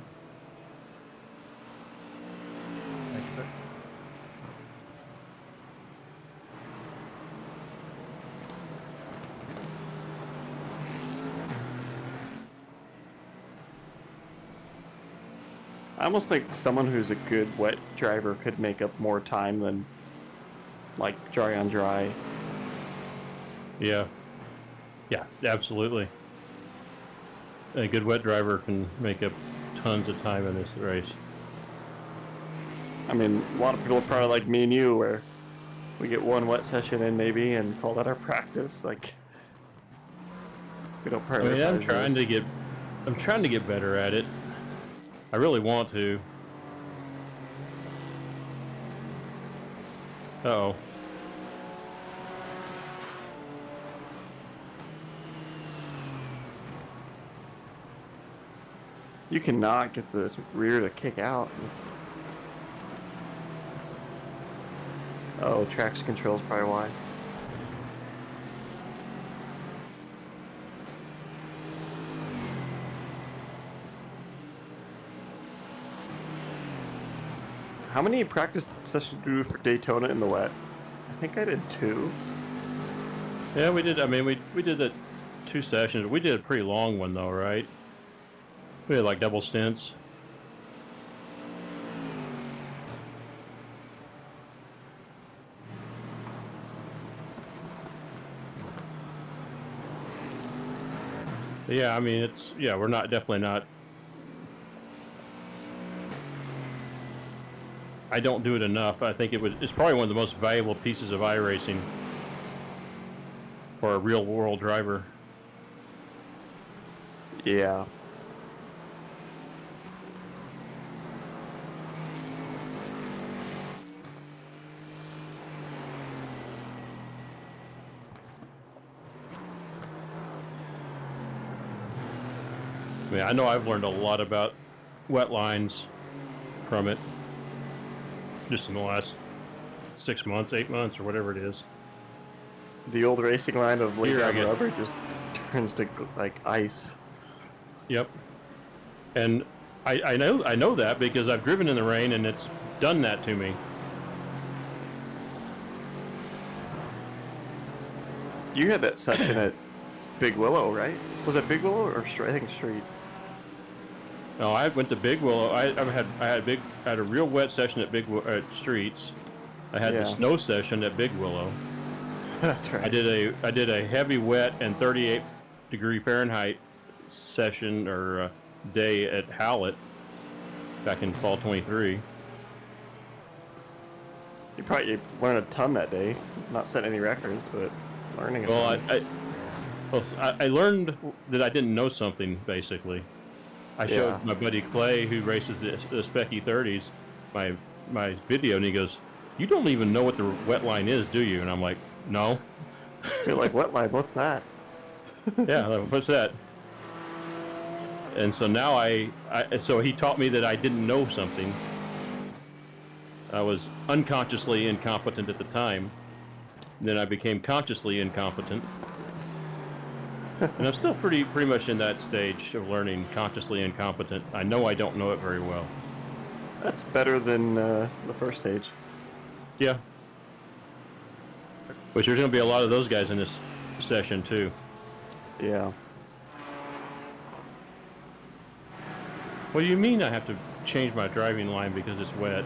I almost think someone who's a good wet driver could make up more time than like dry on dry. Yeah. Yeah, absolutely. A good wet driver can make up tons of time in this race. I mean, a lot of people are probably like me and you, where we get one wet session in maybe and call that our practice. Like, we don't I prioritize mean, this. I'm trying to get better at it. I really want to. Uh-oh. You cannot get the rear to kick out. Oh, traction control's probably why. How many practice sessions do you do for Daytona in the wet? I think I did 2. Yeah, we did. I mean, we did it 2 sessions. We did a pretty long one though, right? We had like double stints. Yeah, I mean, we're definitely not. I don't do it enough. I think it's probably one of the most valuable pieces of iRacing for a real world driver. Yeah. I mean, I know I've learned a lot about wet lines from it just in the last 6 months, 8 months, or whatever it is. The old racing line of lay Here I down get- rubber just turns to like ice. Yep. And I know that because I've driven in the rain and it's done that to me. You had that section at Big Willow, right? Was it Big Willow or I think Streets? No, I went to Big Willow. I had a real wet session at Streets. I had Yeah. the snow session at Big Willow. That's right. I did a heavy wet and 38-degree Fahrenheit session or day at Hallett back in fall 23. You probably learned a ton that day. Not setting any records, but learning a ton. I learned that I didn't know something basically. I showed my buddy Clay, who races the Specky 30s, my video, and he goes, "You don't even know what the wet line is, do you?" And I'm like, "No." You're like, what line? What's that? Yeah, like, what's that? And so now so he taught me that I didn't know something. I was unconsciously incompetent at the time. Then I became consciously incompetent. And I'm still pretty much in that stage of learning consciously incompetent. I know I don't know it very well. That's better than the first stage. Yeah. Which there's going to be a lot of those guys in this session too. Yeah. What do you mean I have to change my driving line because it's wet?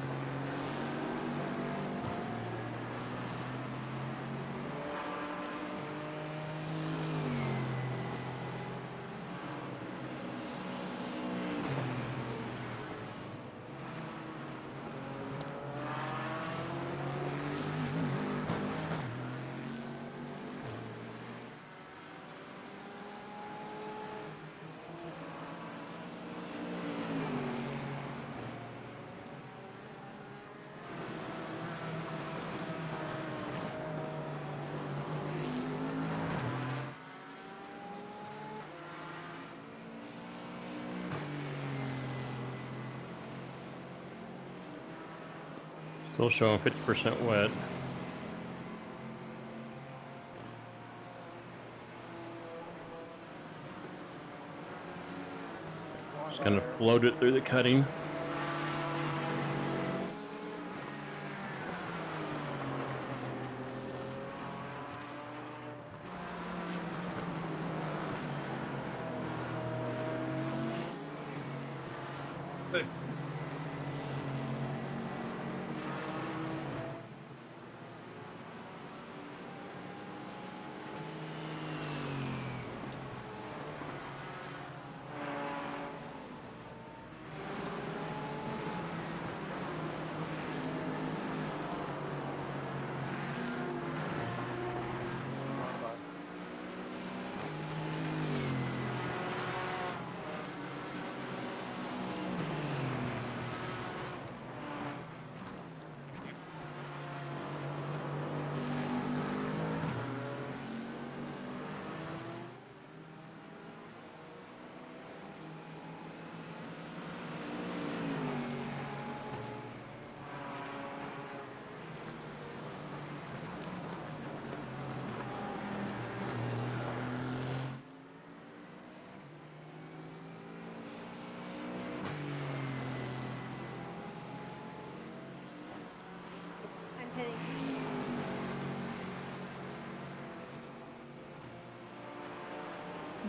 Still showing 50% wet. Just kind of float it through the cutting.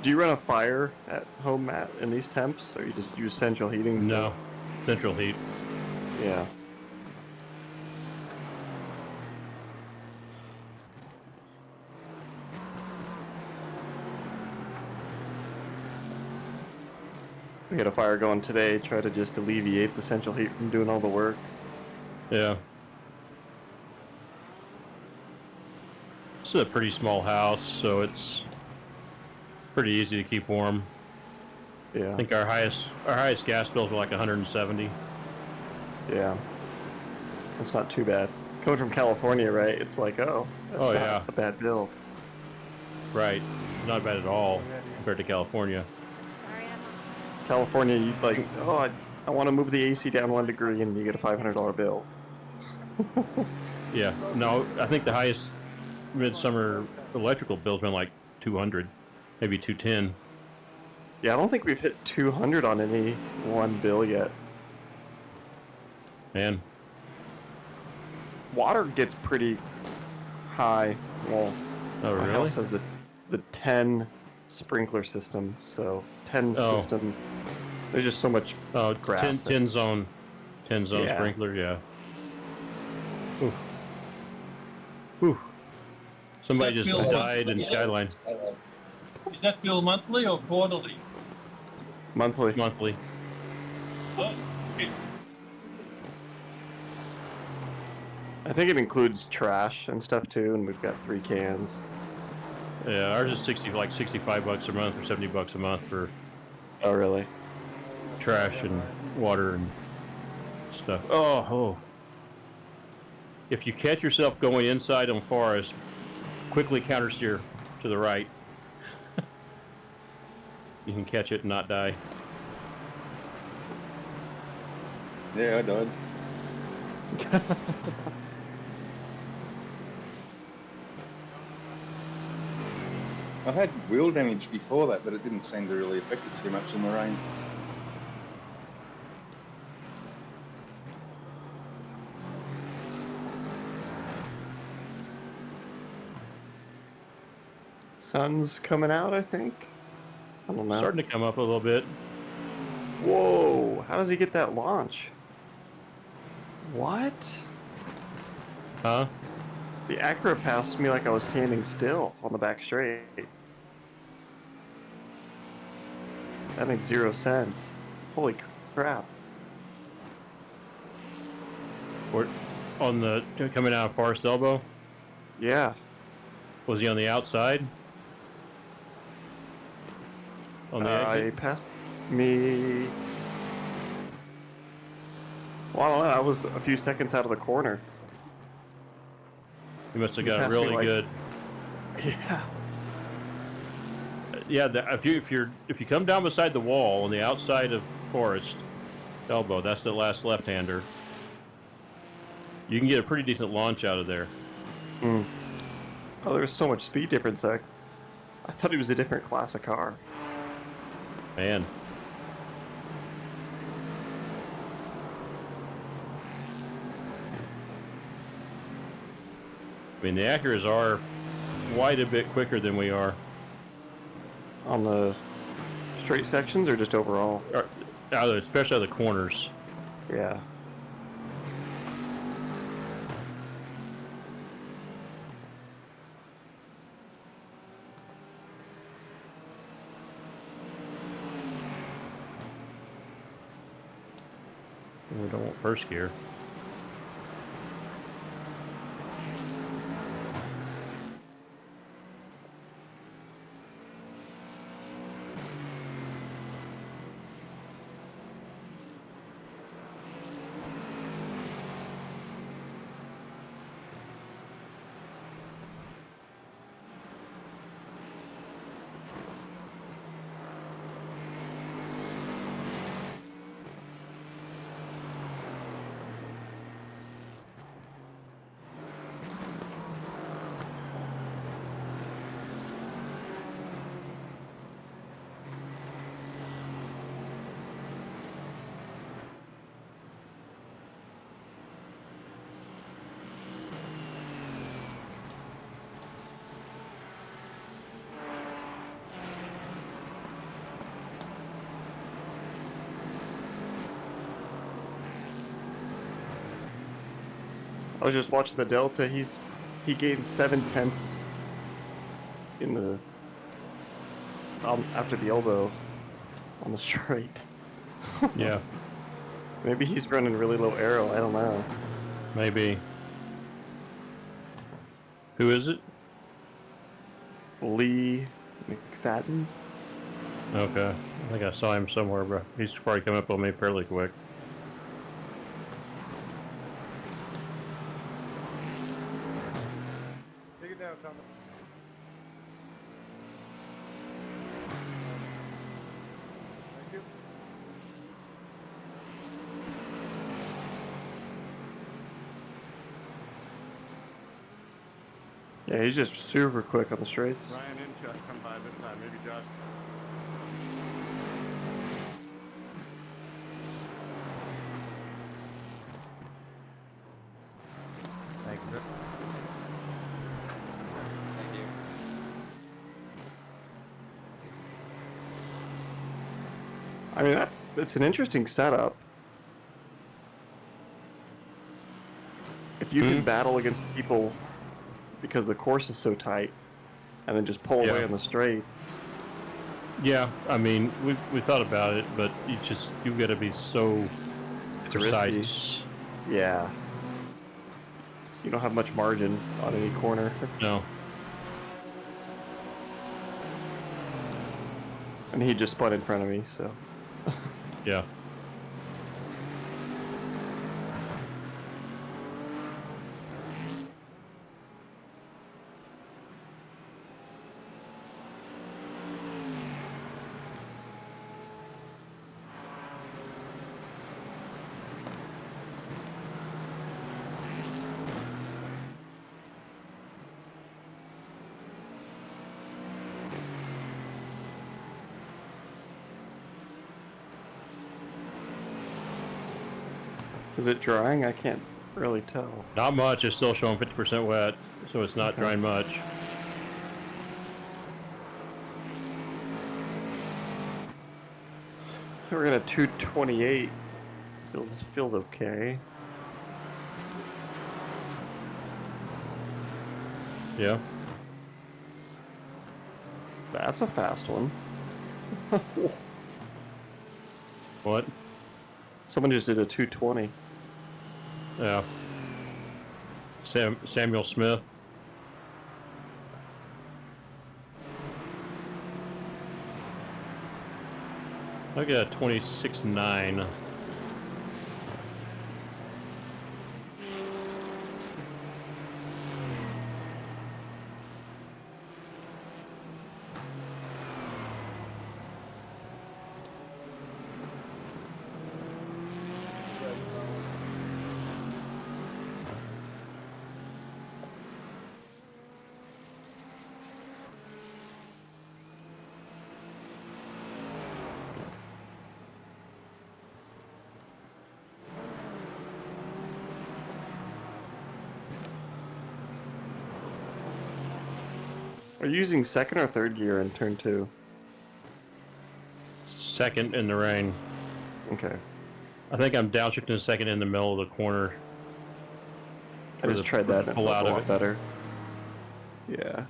Do you run a fire at home, Matt, in these temps, or you just use central heating? No, still? central heat. Yeah. We had a fire going today, try to just alleviate the central heat from doing all the work. Yeah. This is a pretty small house, so it's pretty easy to keep warm. Yeah. I think our highest gas bills were like 170. Yeah. That's not too bad. Coming from California, right? It's like, oh, that's Oh, not yeah. a bad bill. Right. Not bad at all compared to California. Sorry, I'm on. California, you like, oh, I want to move the AC down 1 degree, and you get a $500 bill. Yeah. No, I think the highest midsummer electrical bill's been like 200, maybe 210. Yeah, I don't think we've hit 200 on any one bill yet. Man. Water gets pretty high. Well, Oh, my really? house has the 10 sprinkler system, so 10 Oh. system. There's just so much Oh, grass. 10 zone Yeah. sprinkler, yeah. Ooh. Ooh. Somebody Does that just feel- died in Skyline. Is that bill monthly or quarterly? monthly. Monthly. Oh, shit. I think it includes trash and stuff too, and we've got 3 cans. Yeah, ours is $65 a month or $70 a month for Oh, really? trash and water and stuff. Oh. If you catch yourself going inside on Forest, quickly countersteer to the right. You can catch it and not die. Yeah, I died. I had wheel damage before that, but it didn't seem to really affect it too much in the rain. Sun's coming out, I think. I don't know. Starting to come up a little bit. Whoa! How does he get that launch? What? Huh? The Acura passed me like I was standing still on the back straight. That makes 0 sense. Holy crap. Or on the coming out of Forest Elbow? Yeah. Was he on the outside? On the He exit? passed me. Well, I don't know. I was a few seconds out of the corner. He must have he got passed me, really like- good. Yeah. Yeah, if you come down beside the wall on the outside of Forest Elbow, that's the last left-hander. You can get a pretty decent launch out of there. Mm. Oh, there was so much speed difference there. I thought he was a different class of car. Man. I mean, the Acuras are quite a bit quicker than we are. On the straight sections or just overall? Especially out of the corners. Yeah. We don't want first gear. I was just watching the Delta. He gained 7/10 in the after the elbow on the straight. Yeah, Maybe he's running really low aero. I don't know. maybe. Who is it? Lee McFadden. Okay, I think I saw him somewhere, but he's probably coming up on me fairly quick. Take it down, Thomas. Thank you. Yeah, he's just super quick on the straights. Ryan and Chuck come by this time. Maybe Josh. Thank you, sir. Thank you. I mean, it's an interesting setup. If you can battle against people because the course is so tight, and then just pull away on the straight. Yeah, I mean, we thought about it, but you got to be so precise. Risky. Yeah. You don't have much margin on any corner. No. And he just spun in front of me, so. Yeah. Is it drying? I can't really tell. Not much. It's still showing 50% wet, so it's not drying much. We're gonna 228. Feels okay. Yeah. That's a fast one. What? Someone just did a 220. Yeah. Samuel Smith. I got 26.9. Are you using second or third gear in turn 2? Second in the rain. Okay. I think I'm downshifting second in the middle of the corner. I just tried that and it pull felt out a of lot it. better. Yeah.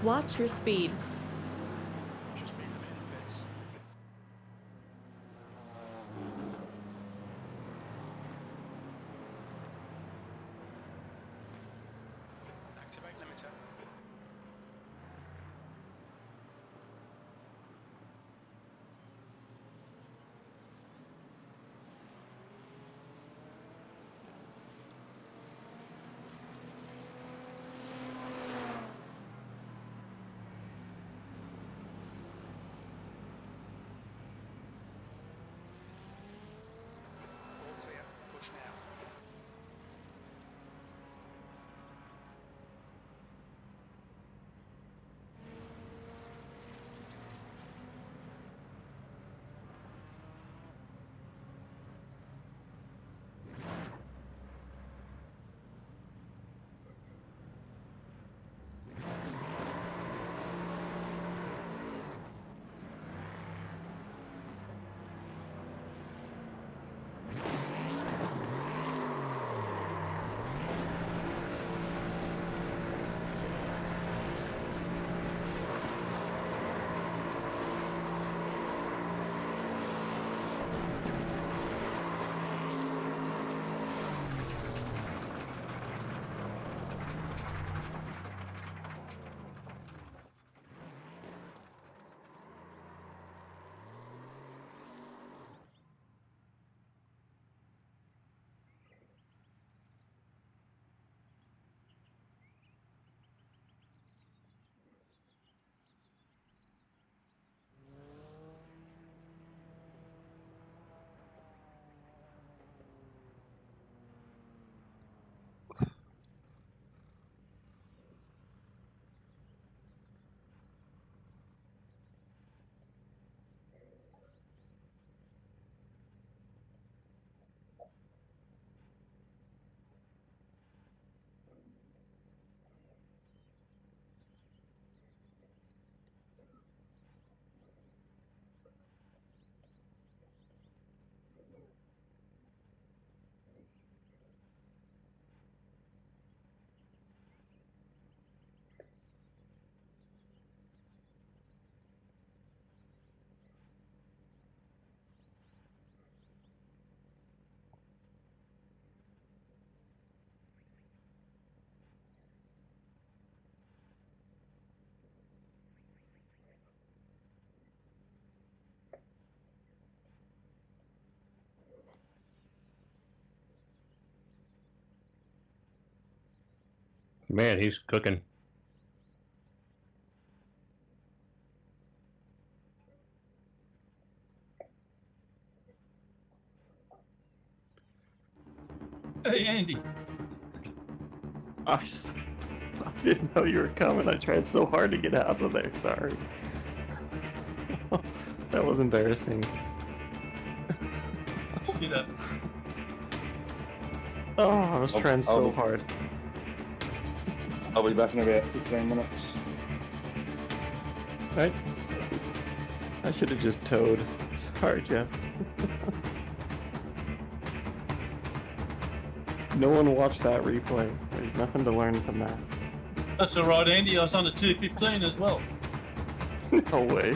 Watch your speed. Activate limiter. All clear. Push now. Man, he's cooking. Hey, Andy. I didn't know you were coming. I tried so hard to get out of there. Sorry. That was embarrassing. You know. Oh, I was trying so hard. I'll be back in about 15 minutes. I should have just towed. Sorry, Jeff. No one watched that replay. There's nothing to learn from that. That's all right, Andy. I was on the 215 as well. No way.